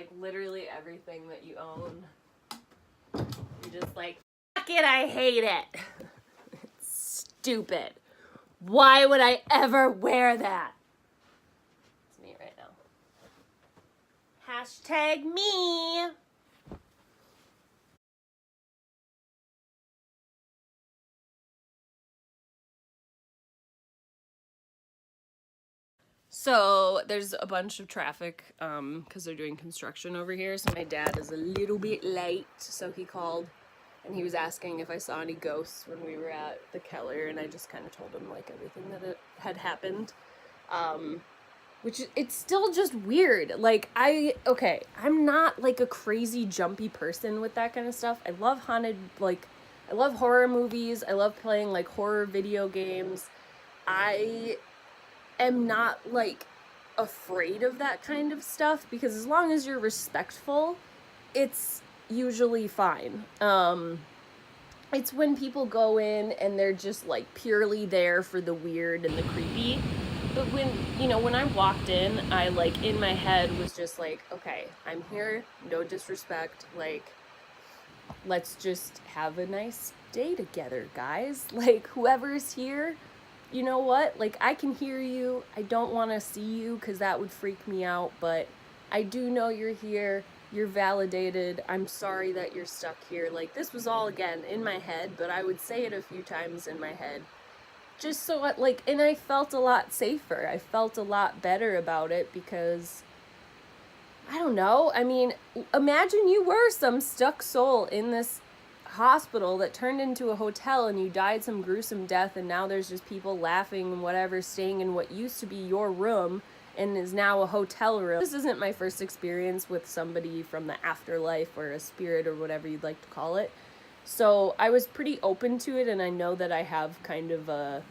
like literally everything that you own. You're just like, fuck it, I hate it. It's stupid. Why would I ever wear that? It's me right now. Hashtag me. So there's a bunch of traffic because they're doing construction over here. So my dad is a little bit late. So he called and he was asking if I saw any ghosts when we were at the Kahler, and I just kind of told him like everything that had happened. Which it's still just weird. Like I'm not like a crazy jumpy person with that kind of stuff. I love haunted, like I love horror movies. I love playing like horror video games. I am not like afraid of that kind of stuff because as long as you're respectful, it's usually fine. It's when people go in and they're just like purely there for the weird and the creepy. But when I walked in, I like in my head was just like, okay, I'm here, no disrespect, like let's just have a nice day together, guys. Like whoever's here, you know what? Like, I can hear you. I don't want to see you because that would freak me out, but I do know you're here. You're validated. I'm sorry that you're stuck here. Like, this was all, again, in my head, but I would say it a few times in my head. Just so, like, and I felt a lot safer. I felt a lot better about it because, I don't know. I mean, imagine you were some stuck soul in this hospital that turned into a hotel and you died some gruesome death, and now there's just people laughing and whatever, staying in what used to be your room and is now a hotel room. This isn't my first experience with somebody from the afterlife or a spirit or whatever you'd like to call it, so I was pretty open to it, and I know that I have kind of a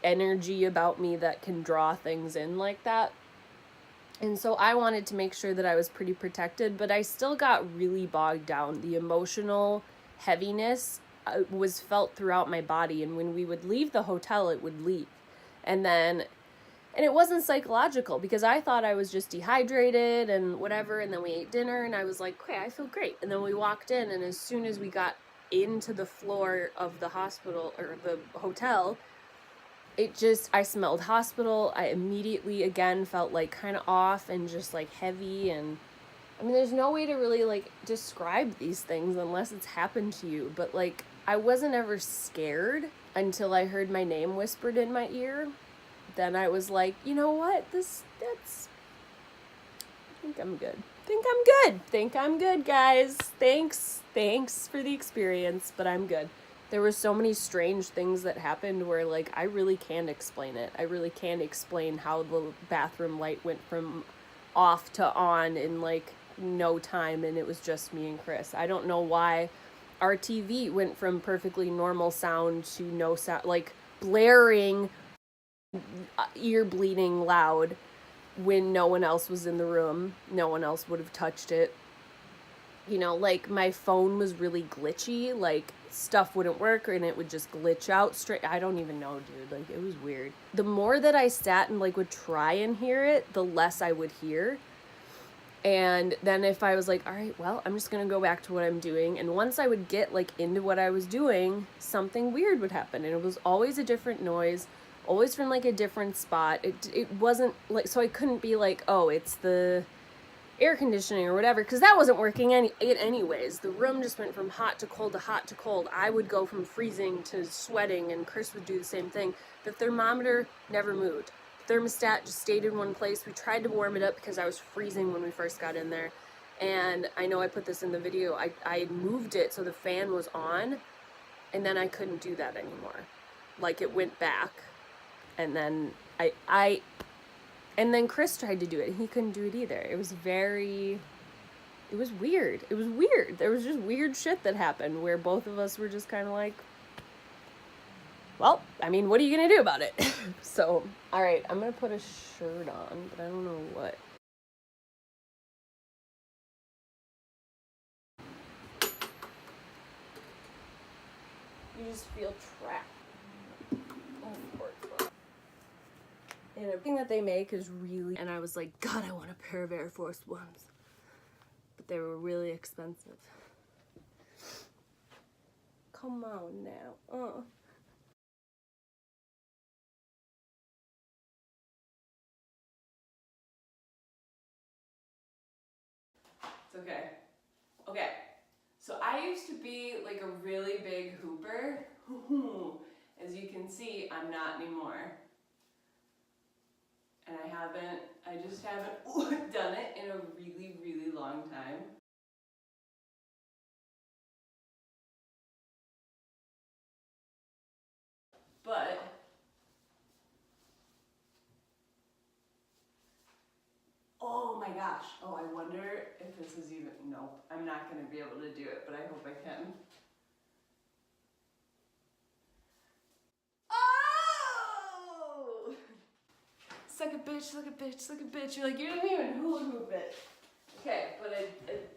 energy about me that can draw things in like that, and so I wanted to make sure that I was pretty protected, but I still got really bogged down. The emotional heaviness was felt throughout my body, and when we would leave the hotel, it would leave. And it wasn't psychological because I thought I was just dehydrated and whatever, and then we ate dinner and I was like, okay, I feel great. And then we walked in, and as soon as we got into the floor of the hospital or the hotel, I smelled hospital. I immediately again felt like kind of off and just like heavy, and I mean, there's no way to really like describe these things unless it's happened to you, but like I wasn't ever scared until I heard my name whispered in my ear. Then I was like, you know what, I think I'm good. Think I'm good, guys. Thanks for the experience, but I'm good. There were so many strange things that happened where, like, I really can't explain it. I really can't explain how the bathroom light went from off to on in, like, no time, and it was just me and Chris. I don't know why our TV went from perfectly normal sound to no sound, like, blaring, ear bleeding loud when no one else was in the room. No one else would have touched it. You know, like, my phone was really glitchy, like, stuff wouldn't work and it would just glitch out straight. I don't even know, dude. Like, it was weird. The more that I sat and, like, would try and hear it, the less I would hear. And then if I was like, all right, well, I'm just gonna go back to what I'm doing. And once I would get, like, into what I was doing, something weird would happen. And it was always a different noise, always from, like, a different spot. It wasn't, like, so I couldn't be like, oh, it's the air conditioning or whatever, because that wasn't working anyways. The room just went from hot to cold to hot to cold. I would go from freezing to sweating, and Chris would do the same thing. The thermometer never moved. The thermostat just stayed in one place. We tried to warm it up because I was freezing when we first got in there, and I know I put this in the video. I moved it so the fan was on, and then I couldn't do that anymore. Like, it went back, and then and then Chris tried to do it, and he couldn't do it either. It was weird. It was weird. There was just weird shit that happened where both of us were just kind of like, well, I mean, what are you going to do about it? So, all right, I'm going to put a shirt on, but I don't know what. You just feel trapped. And everything that they make is really, and I was like, God, I want a pair of Air Force Ones. but they were really expensive. Come on now. It's okay. Okay. So I used to be like a really big hooper. As you can see, I'm not anymore. And I just haven't done it in a really, really long time. But oh my gosh. Oh, I wonder if this is even, nope, I'm not going to be able to do it, but I hope I can. Oh! Suck a bitch, suck a bitch, suck a bitch. You're like, you didn't even hula hoop it. Okay, but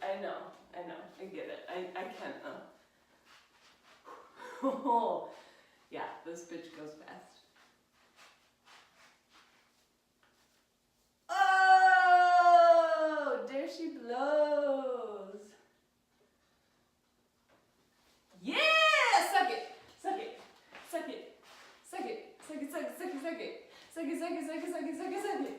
I know, I get it. I can though. Oh, yeah, this bitch goes fast. Oh, there she blows. Yeah, suck it, suck it, suck it, suck it, suck it, suck it, suck it, suck it, suck it, suck it, suck it, suck it, suck it, suck it.